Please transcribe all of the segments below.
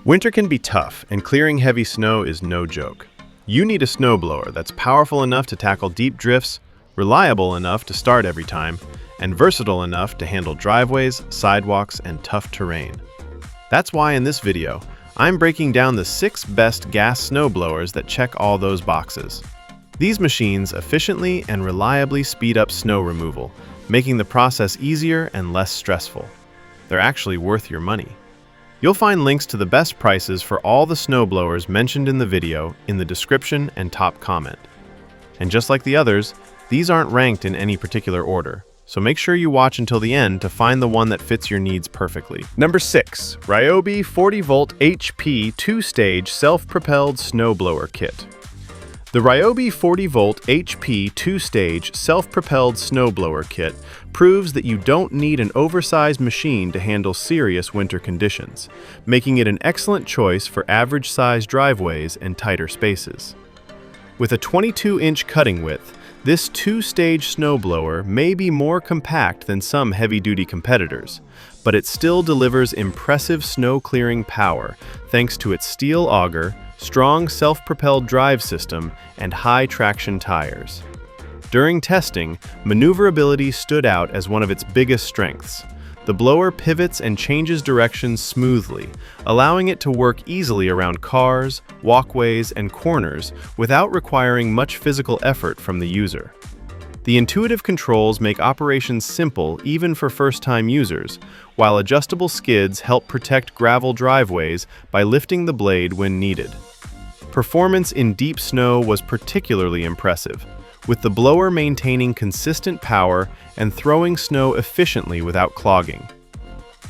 Winter can be tough, and clearing heavy snow is no joke. You need a snowblower that's powerful enough to tackle deep drifts, reliable enough to start every time, and versatile enough to handle driveways, sidewalks, and tough terrain. That's why in this video, I'm breaking down the 6 best gas snowblowers that check all those boxes. These machines efficiently and reliably speed up snow removal, making the process easier and less stressful. They're actually worth your money. You'll find links to the best prices for all the snowblowers mentioned in the video in the description and top comment. And just like the others, these aren't ranked in any particular order, so make sure you watch until the end to find the one that fits your needs perfectly. Number 6. Ryobi 40V HP 2-Stage Self-Propelled Snowblower Kit. The Ryobi 40V HP 2-Stage Self-Propelled Snowblower Kit proves that you don't need an oversized machine to handle serious winter conditions, making it an excellent choice for average-sized driveways and tighter spaces. With a 22-inch cutting width, this 2-stage snowblower may be more compact than some heavy-duty competitors, but it still delivers impressive snow-clearing power thanks to its steel auger, strong self-propelled drive system, and high-traction tires. During testing, maneuverability stood out as one of its biggest strengths. The blower pivots and changes direction smoothly, allowing it to work easily around cars, walkways, and corners without requiring much physical effort from the user. The intuitive controls make operations simple even for first-time users, while adjustable skids help protect gravel driveways by lifting the blade when needed. Performance in deep snow was particularly impressive, with the blower maintaining consistent power and throwing snow efficiently without clogging.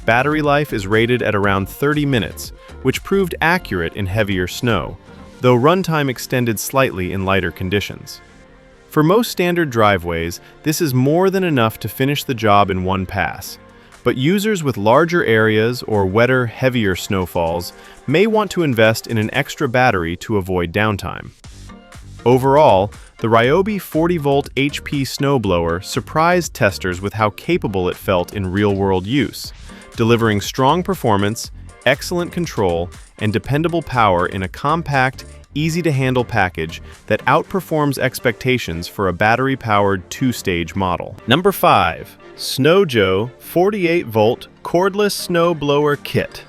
Battery life is rated at around 30 minutes, which proved accurate in heavier snow, though runtime extended slightly in lighter conditions. For most standard driveways, this is more than enough to finish the job in one pass, but users with larger areas or wetter, heavier snowfalls may want to invest in an extra battery to avoid downtime. Overall, the Ryobi 40V HP snowblower surprised testers with how capable it felt in real-world use, delivering strong performance, excellent control, and dependable power in a compact, easy-to-handle package that outperforms expectations for a battery-powered 2-stage model. Number 5. SnowJoe 48V Cordless Snowblower Kit.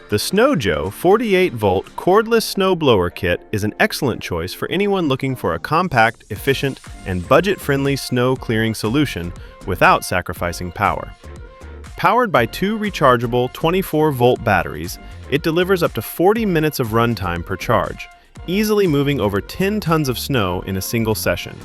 The SnowJoe 48V cordless snowblower kit is an excellent choice for anyone looking for a compact, efficient, and budget-friendly snow clearing solution without sacrificing power. Powered by 2 rechargeable 24-volt batteries, it delivers up to 40 minutes of runtime per charge, easily moving over 10 tons of snow in a single session.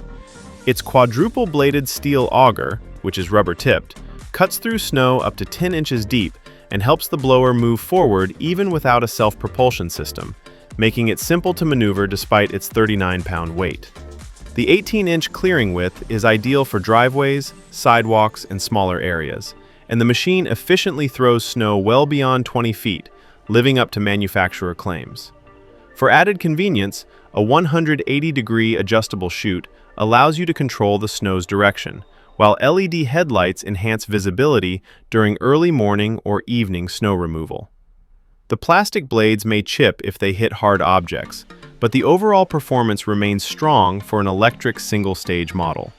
Its quadruple-bladed steel auger, which is rubber-tipped, cuts through snow up to 10 inches deep and helps the blower move forward even without a self-propulsion system, making it simple to maneuver despite its 39-pound weight. The 18-inch clearing width is ideal for driveways, sidewalks, and smaller areas, and the machine efficiently throws snow well beyond 20 feet, living up to manufacturer claims. For added convenience, a 180-degree adjustable chute allows you to control the snow's direction, while LED headlights enhance visibility during early morning or evening snow removal. The plastic blades may chip if they hit hard objects, but the overall performance remains strong for an electric single-stage model.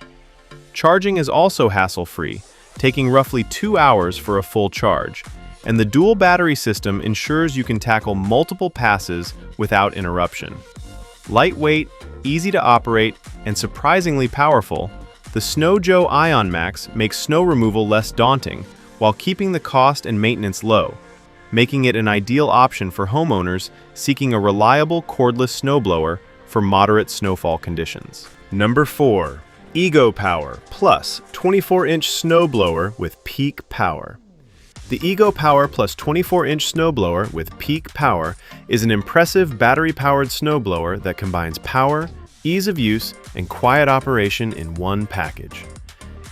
Charging is also hassle-free, taking roughly 2 hours for a full charge, and the dual battery system ensures you can tackle multiple passes without interruption. Lightweight, easy to operate, and surprisingly powerful, the SnowJoe Ion Max makes snow removal less daunting while keeping the cost and maintenance low, making it an ideal option for homeowners seeking a reliable cordless snowblower for moderate snowfall conditions. Number 4. EcoPower Plus 24-inch snowblower with peak power. The EcoPower Plus 24-inch snowblower with peak power is an impressive battery-powered snowblower that combines power, ease of use, and quiet operation in one package.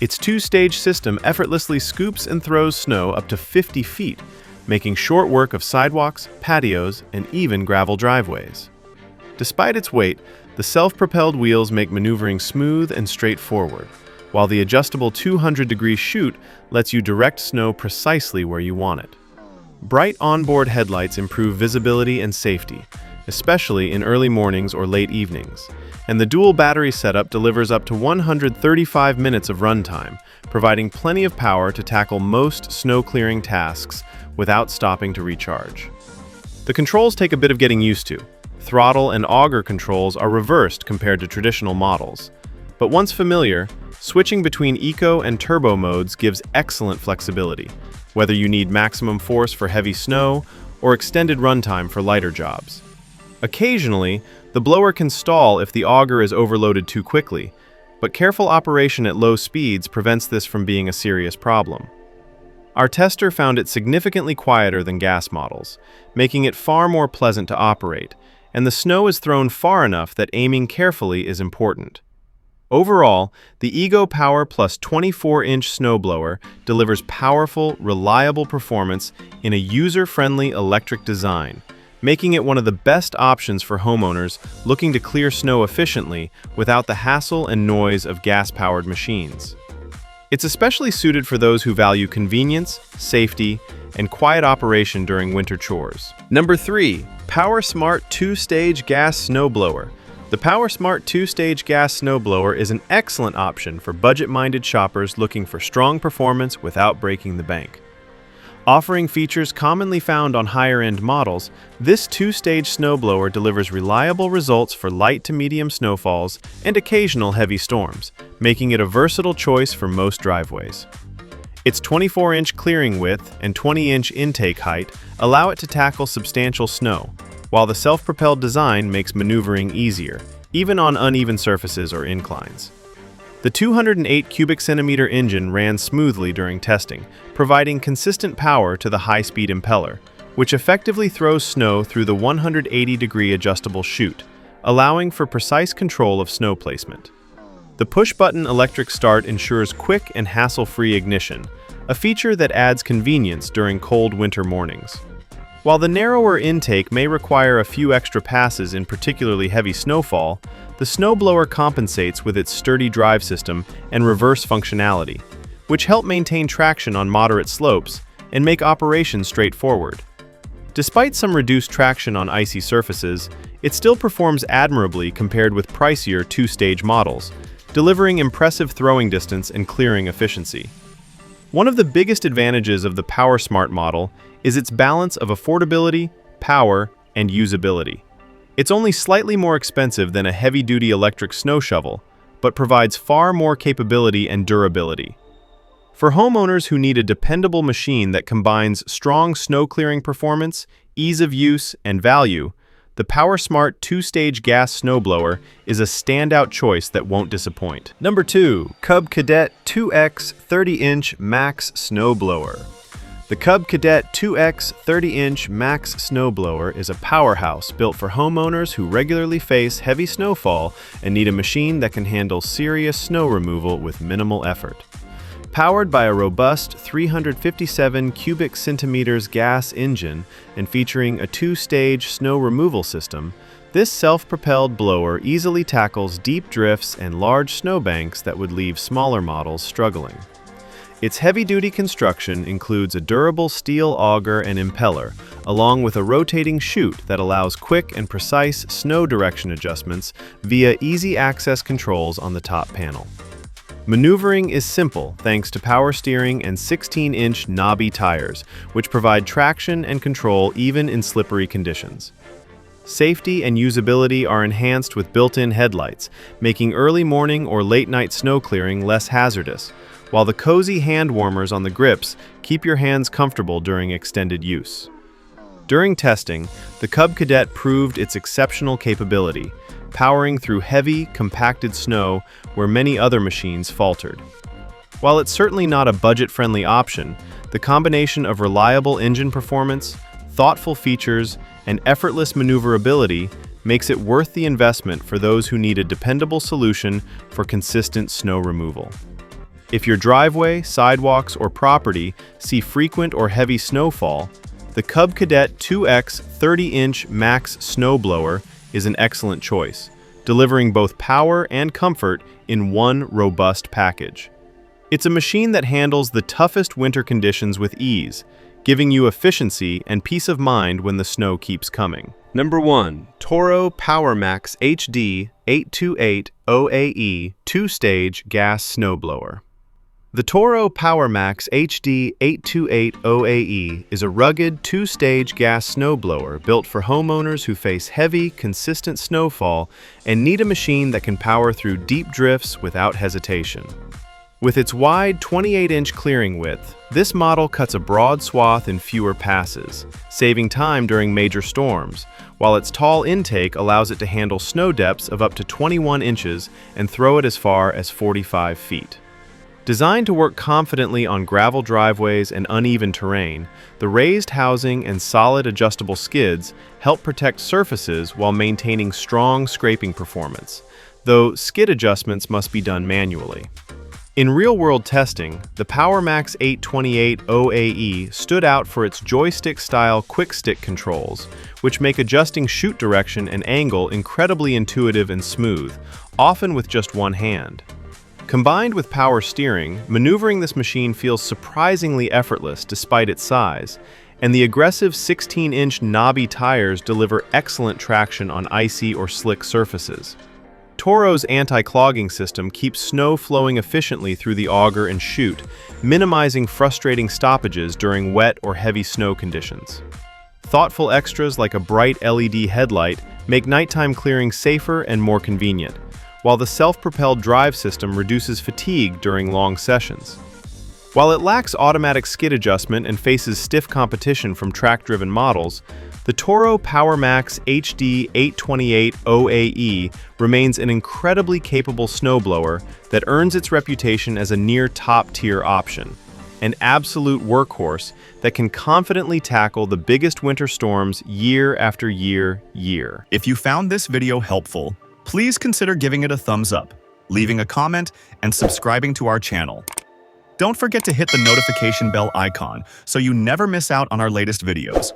Its 2-stage system effortlessly scoops and throws snow up to 50 feet, making short work of sidewalks, patios, and even gravel driveways. Despite its weight, the self-propelled wheels make maneuvering smooth and straightforward, while the adjustable 200-degree chute lets you direct snow precisely where you want it. Bright onboard headlights improve visibility and safety, especially in early mornings or late evenings. And the dual battery setup delivers up to 135 minutes of runtime, providing plenty of power to tackle most snow-clearing tasks without stopping to recharge. The controls take a bit of getting used to. Throttle and auger controls are reversed compared to traditional models. But once familiar, switching between eco and turbo modes gives excellent flexibility, whether you need maximum force for heavy snow or extended runtime for lighter jobs. Occasionally, the blower can stall if the auger is overloaded too quickly, but careful operation at low speeds prevents this from being a serious problem. Our tester found it significantly quieter than gas models, making it far more pleasant to operate, and the snow is thrown far enough that aiming carefully is important. Overall, the Ego Power Plus 24-inch snowblower delivers powerful, reliable performance in a user-friendly electric design, making it one of the best options for homeowners looking to clear snow efficiently without the hassle and noise of gas-powered machines. It's especially suited for those who value convenience, safety, and quiet operation during winter chores. Number 3. PowerSmart 2-Stage Gas Snowblower. The PowerSmart 2-Stage Gas Snowblower is an excellent option for budget-minded shoppers looking for strong performance without breaking the bank. Offering features commonly found on higher-end models, this 2-stage snowblower delivers reliable results for light to medium snowfalls and occasional heavy storms, making it a versatile choice for most driveways. Its 24-inch clearing width and 20-inch intake height allow it to tackle substantial snow, while the self-propelled design makes maneuvering easier, even on uneven surfaces or inclines. The 208 cubic centimeter engine ran smoothly during testing, providing consistent power to the high-speed impeller, which effectively throws snow through the 180-degree adjustable chute, allowing for precise control of snow placement. The push-button electric start ensures quick and hassle-free ignition, a feature that adds convenience during cold winter mornings. While the narrower intake may require a few extra passes in particularly heavy snowfall, the snowblower compensates with its sturdy drive system and reverse functionality, which help maintain traction on moderate slopes and make operation straightforward. Despite some reduced traction on icy surfaces, it still performs admirably compared with pricier 2-stage models, delivering impressive throwing distance and clearing efficiency. One of the biggest advantages of the PowerSmart model is its balance of affordability, power, and usability. It's only slightly more expensive than a heavy-duty electric snow shovel, but provides far more capability and durability. For homeowners who need a dependable machine that combines strong snow-clearing performance, ease of use, and value, the PowerSmart 2-Stage Gas Snowblower is a standout choice that won't disappoint. Number 2. Cadet 2X 30-inch Max Snowblower. The Cadet 2X 30-inch Max Snowblower is a powerhouse built for homeowners who regularly face heavy snowfall and need a machine that can handle serious snow removal with minimal effort. Powered by a robust 357 cubic centimeters gas engine and featuring a 2-stage snow removal system, this self-propelled blower easily tackles deep drifts and large snowbanks that would leave smaller models struggling. Its heavy-duty construction includes a durable steel auger and impeller, along with a rotating chute that allows quick and precise snow direction adjustments via easy-access controls on the top panel. Maneuvering is simple thanks to power steering and 16-inch knobby tires, which provide traction and control even in slippery conditions. Safety and usability are enhanced with built-in headlights, making early morning or late-night snow clearing less hazardous, while the cozy hand warmers on the grips keep your hands comfortable during extended use. During testing, the Cadet proved its exceptional capability, powering through heavy, compacted snow where many other machines faltered. While it's certainly not a budget-friendly option, the combination of reliable engine performance, thoughtful features, and effortless maneuverability makes it worth the investment for those who need a dependable solution for consistent snow removal. If your driveway, sidewalks, or property see frequent or heavy snowfall, the Cadet 2X 30-inch Max Snowblower is an excellent choice, delivering both power and comfort in one robust package. It's a machine that handles the toughest winter conditions with ease, giving you efficiency and peace of mind when the snow keeps coming. Number 1. Toro PowerMax HD 828 OAE 2-stage gas snowblower. The Toro PowerMax HD 828 OAE is a rugged 2-stage gas snowblower built for homeowners who face heavy, consistent snowfall and need a machine that can power through deep drifts without hesitation. With its wide 28-inch clearing width, this model cuts a broad swath in fewer passes, saving time during major storms, while its tall intake allows it to handle snow depths of up to 21 inches and throw it as far as 45 feet. Designed to work confidently on gravel driveways and uneven terrain, the raised housing and solid adjustable skids help protect surfaces while maintaining strong scraping performance, though skid adjustments must be done manually. In real-world testing, the PowerMax 828 OAE stood out for its joystick-style quick-stick controls, which make adjusting chute direction and angle incredibly intuitive and smooth, often with just one hand. Combined with power steering, maneuvering this machine feels surprisingly effortless despite its size, and the aggressive 16-inch knobby tires deliver excellent traction on icy or slick surfaces. Toro's anti-clogging system keeps snow flowing efficiently through the auger and chute, minimizing frustrating stoppages during wet or heavy snow conditions. Thoughtful extras like a bright LED headlight make nighttime clearing safer and more convenient, while the self-propelled drive system reduces fatigue during long sessions. While it lacks automatic skid adjustment and faces stiff competition from track-driven models, the Toro PowerMax HD 828 OAE remains an incredibly capable snowblower that earns its reputation as a near top-tier option, an absolute workhorse that can confidently tackle the biggest winter storms year after year. If you found this video helpful, please consider giving it a thumbs up, leaving a comment, and subscribing to our channel. Don't forget to hit the notification bell icon so you never miss out on our latest videos.